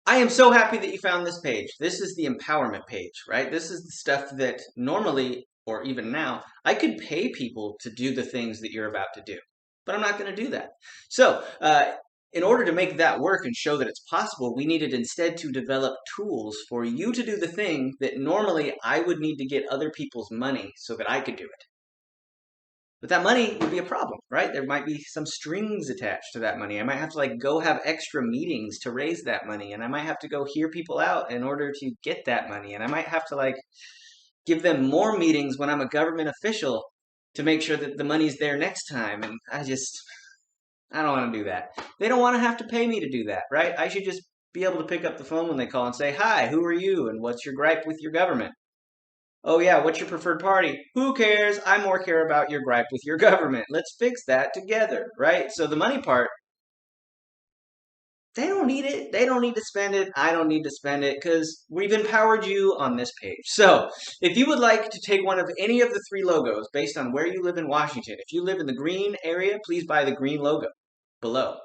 I am so happy that you found this page. This is the empowerment page, right? This is the stuff that normally, or even now, I could pay people to do the things that you're about to do, but I'm not going to do that. So, in order to make that work and show that it's possible, we needed instead to develop tools for you to do the thing that normally I would need to get other people's money so that I could do it. But that money would be a problem, right? There might be some strings attached to that money. I might have to like go have extra meetings to raise that money, and I might have to go hear people out in order to get that money, and I might have to like give them more meetings when I'm a government official to make sure that the money's there next time. And I don't want to do that. They don't want to have to pay me to do that, right? I should just be able to pick up the phone when they call and say, "Hi, who are you? And what's your gripe with your government?" Oh yeah, what's your preferred party? Who cares? I more care about your gripe with your government. Let's fix that together, right? So the money part, they don't need it. They don't need to spend it. I don't need to spend it because we've empowered you on this page. So if you would like to take one of any of the three logos based on where you live in Washington, if you live in the green area, please buy the green logo below.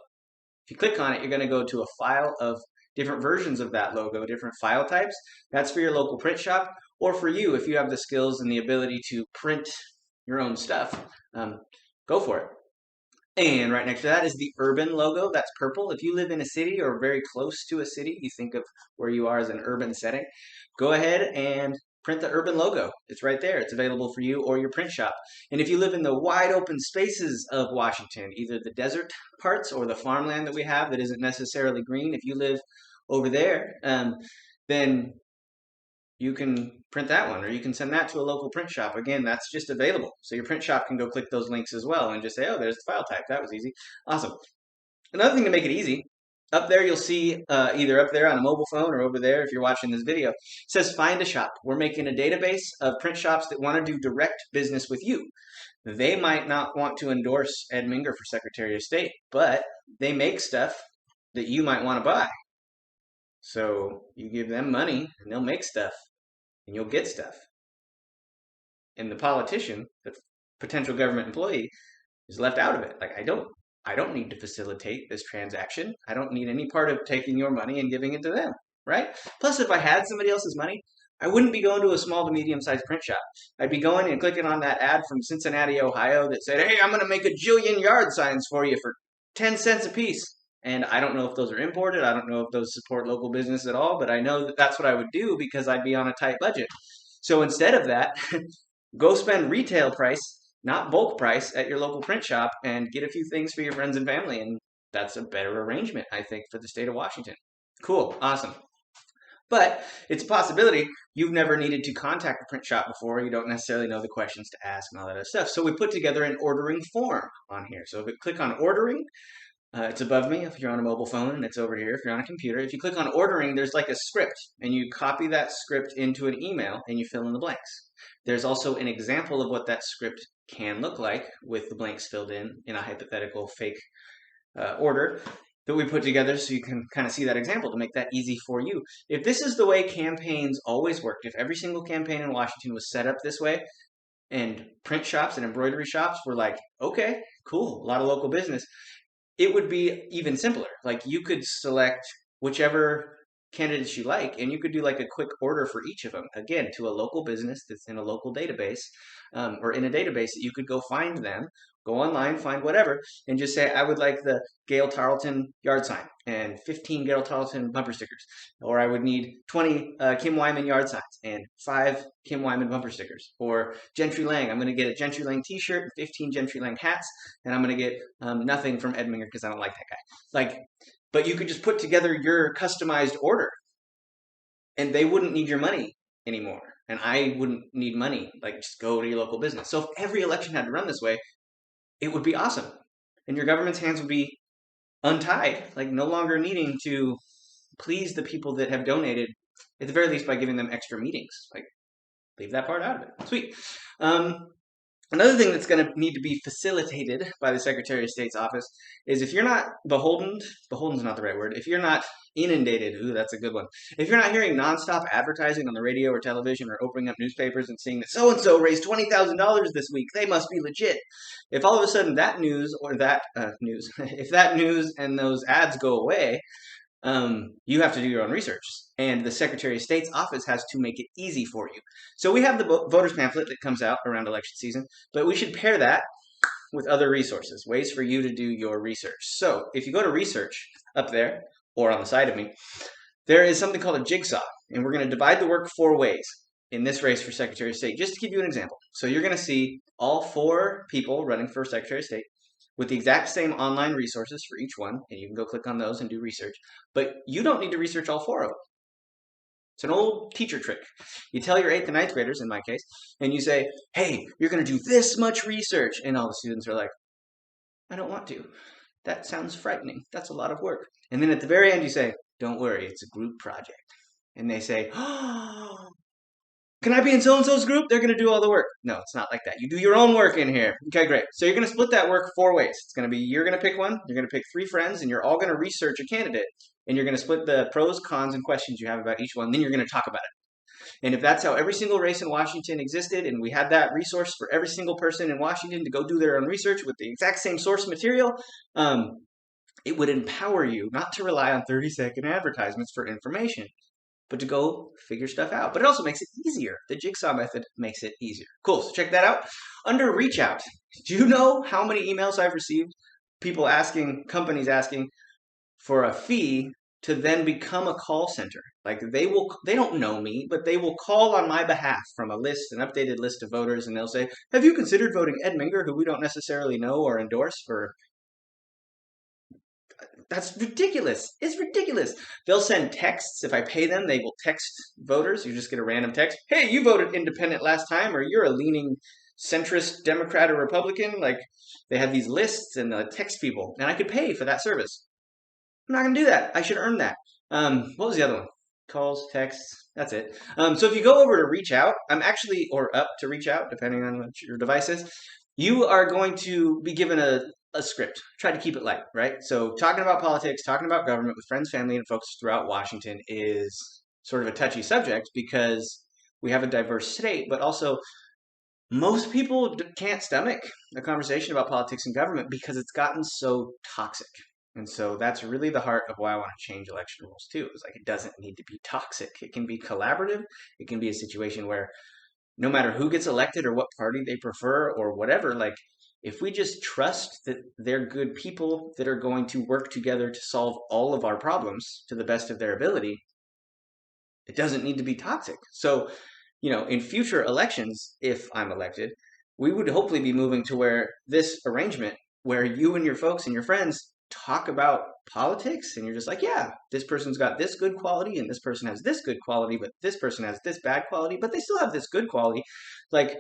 If you click on it, you're going to go to a file of different versions of that logo, different file types. That's for your local print shop, or for you if you have the skills and the ability to print your own stuff. Go for it. And right next to that is the urban logo. That's purple. If you live in a city or very close to a city, you think of where you are as an urban setting, go ahead and print the urban logo. It's right there. It's available for you or your print shop. And if you live in the wide open spaces of Washington, either the desert parts or the farmland that we have that isn't necessarily green, if you live over there, then you can print that one or you can send that to a local print shop. Again, that's just available. So your print shop can go click those links as well and just say, oh, there's the file type. That was easy. Awesome. Another thing to make it easy, up there you'll see either up there on a mobile phone or over there if you're watching this video, it says find a shop. We're making a database of print shops that want to do direct business with you. They might not want to endorse Ed Minger for Secretary of State, but they make stuff that you might want to buy. So you give them money and they'll make stuff and you'll get stuff. And the politician, the potential government employee, is left out of it. Like I don't need to facilitate this transaction. I don't need any part of taking your money and giving it to them, right? Plus, if I had somebody else's money, I wouldn't be going to a small to medium-sized print shop. I'd be going and clicking on that ad from Cincinnati, Ohio that said, "Hey, I'm going to make a jillion yard signs for you for 10 cents a piece." And I don't know if those are imported. I don't know if those support local business at all, but I know that that's what I would do because I'd be on a tight budget. So instead of that, go spend retail price, not bulk price, at your local print shop and get a few things for your friends and family. And that's a better arrangement, I think, for the state of Washington. Cool. Awesome. But it's a possibility you've never needed to contact a print shop before. You don't necessarily know the questions to ask and all that other stuff. So we put together an ordering form on here. So if you click on ordering, it's above me if you're on a mobile phone, and it's over here if you're on a computer. If you click on ordering, there's like a script, and you copy that script into an email, and you fill in the blanks. There's also an example of what that script can look like with the blanks filled in a hypothetical fake order that we put together so you can kind of see that example to make that easy for you. If this is the way campaigns always worked, if every single campaign in Washington was set up this way, and print shops and embroidery shops were like, okay, cool, a lot of local business, it would be even simpler. Like you could select whichever candidates you like, and you could do like a quick order for each of them. Again, to a local business that's in a local database, or in a database that you could go find them, go online, find whatever, and just say, I would like the Gail Tarleton yard sign and 15 Gail Tarleton bumper stickers, or I would need 20 Kim Wyman yard signs and 5 Kim Wyman bumper stickers, or Gentry Lang. I'm going to get a Gentry Lang T-shirt and 15 Gentry Lang hats, and I'm going to get nothing from Ed Minger because I don't like that guy. Like, but you could just put together your customized order, and they wouldn't need your money anymore, and I wouldn't need money. Like, just go to your local business. So if every election had to run this way, it would be awesome, and your government's hands would be untied, like no longer needing to please the people that have donated, at the very least by giving them extra meetings. Like, leave that part out of it. Sweet. Another thing that's going to need to be facilitated by the Secretary of State's office is if you're not beholden's not the right word, if you're not inundated, ooh, that's a good one. If you're not hearing nonstop advertising on the radio or television or opening up newspapers and seeing that so-and-so raised $20,000 this week, they must be legit. If all of a sudden that news or that news, if that news and those ads go away, you have to do your own research. And the Secretary of State's office has to make it easy for you. So we have the voters pamphlet that comes out around election season, but we should pair that with other resources, ways for you to do your research. So if you go to research up there or on the side of me, there is something called a jigsaw, and we're going to divide the work 4 ways in this race for Secretary of State, just to give you an example. So you're going to see all 4 people running for Secretary of State with the exact same online resources for each one, and you can go click on those and do research, but you don't need to research all 4 of them. It's an old teacher trick. You tell your 8th and 9th graders, in my case, and you say, hey, you're going to do this much research, and all the students are like, I don't want to. That sounds frightening. That's a lot of work. And then at the very end you say, don't worry, it's a group project. And they say, oh, can I be in so-and-so's group? They're going to do all the work. No, it's not like that. You do your own work in here. Okay, great. So you're going to split that work 4 ways. It's going to be, you're going to pick one, you're going to pick 3 friends, and you're all going to research a candidate. And you're going to split the pros, cons, and questions you have about each one. Then you're going to talk about it. And if that's how every single race in Washington existed, and we had that resource for every single person in Washington to go do their own research with the exact same source material, it would empower you not to rely on 30-second advertisements for information, but to go figure stuff out. But it also makes it easier. The jigsaw method makes it easier. Cool, so check that out. Under reach out, do you know how many emails I've received? People asking, companies asking for a fee to then become a call center. Like they don't know me, but they will call on my behalf from a list, an updated list of voters, and they'll say, have you considered voting Ed Minger, who we don't necessarily know or endorse for? That's ridiculous. It's ridiculous. They'll send texts. If I pay them, they will text voters. You just get a random text. Hey, you voted independent last time, or you're a leaning centrist Democrat or Republican. Like they have these lists and they'll text people, and I could pay for that service. I'm not going to do that. I should earn that. What was the other one? Calls, texts. That's it. So if you go over to reach out, or up to reach out, depending on what your device is, you are going to be given a script. Try to keep it light, right? So talking about politics, talking about government with friends, family, and folks throughout Washington is sort of a touchy subject because we have a diverse state, but also most people can't stomach a conversation about politics and government because it's gotten so toxic. And so that's really the heart of why I want to change election rules too. It's like it doesn't need to be toxic. It can be collaborative. It can be a situation where no matter who gets elected or what party they prefer or whatever, like if we just trust that they're good people that are going to work together to solve all of our problems to the best of their ability, it doesn't need to be toxic. So, in future elections, if I'm elected, we would hopefully be moving to where this arrangement, where you and your folks and your friends talk about politics and you're just like, yeah, this person's got this good quality and this person has this good quality, but this person has this bad quality, but they still have this good quality. Like,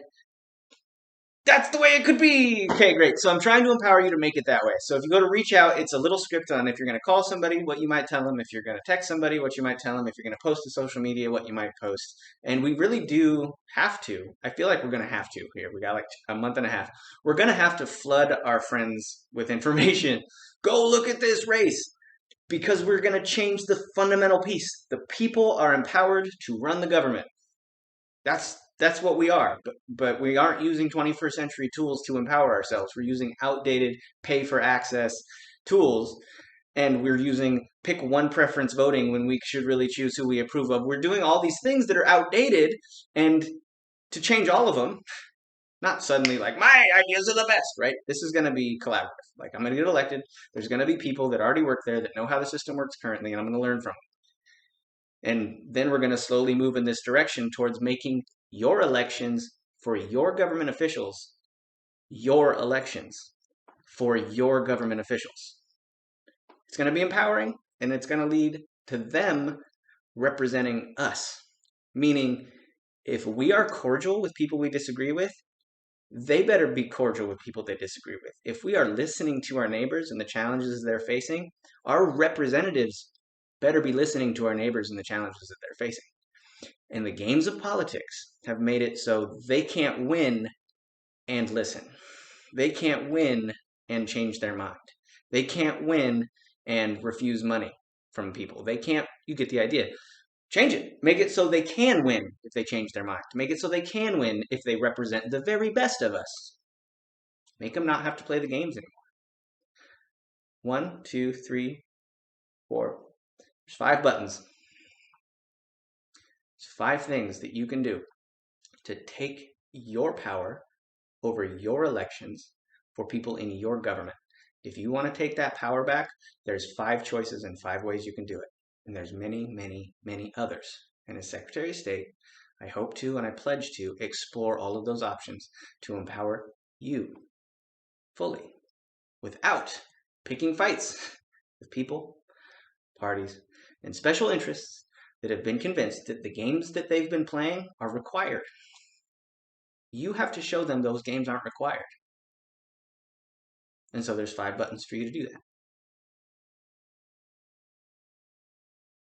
that's the way it could be. Okay, great. So I'm trying to empower you to make it that way. So if you go to reach out, it's a little script on if you're going to call somebody, what you might tell them. If you're going to text somebody, what you might tell them. If you're going to post to social media, what you might post. And we really do have to. I feel like we're going to have to here. We got like a month and a half. We're going to have to flood our friends with information. Go look at this race. Because we're going to change the fundamental piece. The people are empowered to run the government. That's what we are, but we aren't using 21st century tools to empower ourselves. We're using outdated pay for access tools, and we're using pick one preference voting when we should really choose who we approve of. We're doing all these things that are outdated, and to change all of them, not suddenly like, my ideas are the best, right? This is going to be collaborative. Like, I'm going to get elected. There's going to be people that already work there that know how the system works currently, and I'm going to learn from them. And then we're going to slowly move in this direction towards making your elections for your government officials, your elections for your government officials. It's going to be empowering, and it's going to lead to them representing us. Meaning, if we are cordial with people we disagree with, they better be cordial with people they disagree with. If we are listening to our neighbors and the challenges they're facing, our representatives better be listening to our neighbors and the challenges that they're facing. And the games of politics have made it so they can't win and listen. They can't win and change their mind. They can't win and refuse money from people. They can't, you get the idea. Change it. Make it so they can win if they change their mind. Make it so they can win if they represent the very best of us. Make them not have to play the games anymore. 1, 2, 3, 4. There's 5 buttons. There's 5 things that you can do to take your power over your elections for people in your government. If you want to take that power back, there's 5 choices and 5 ways you can do it. And there's many, many, many others. And as Secretary of State, I hope to and I pledge to explore all of those options to empower you fully without picking fights with people, parties, and special interests that have been convinced that the games that they've been playing are required. You have to show them those games aren't required. And so there's 5 buttons for you to do that.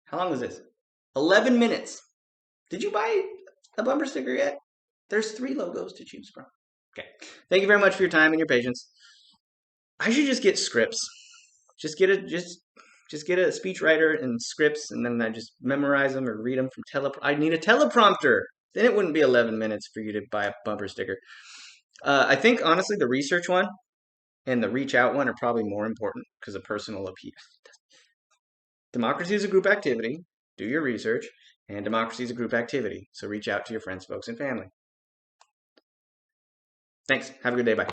How long was this? 11 minutes. Did you buy a bumper sticker yet? There's 3 logos to choose from. Okay. Thank you very much for your time and your patience. I should just get scripts. Just get a speech writer and scripts, and then I just memorize them or read them from I need a teleprompter. Then it wouldn't be 11 minutes for you to buy a bumper sticker. I think, honestly, the research one and the reach out one are probably more important because of personal appeal. Democracy is a group activity. Do your research. And democracy is a group activity. So reach out to your friends, folks, and family. Thanks. Have a good day. Bye.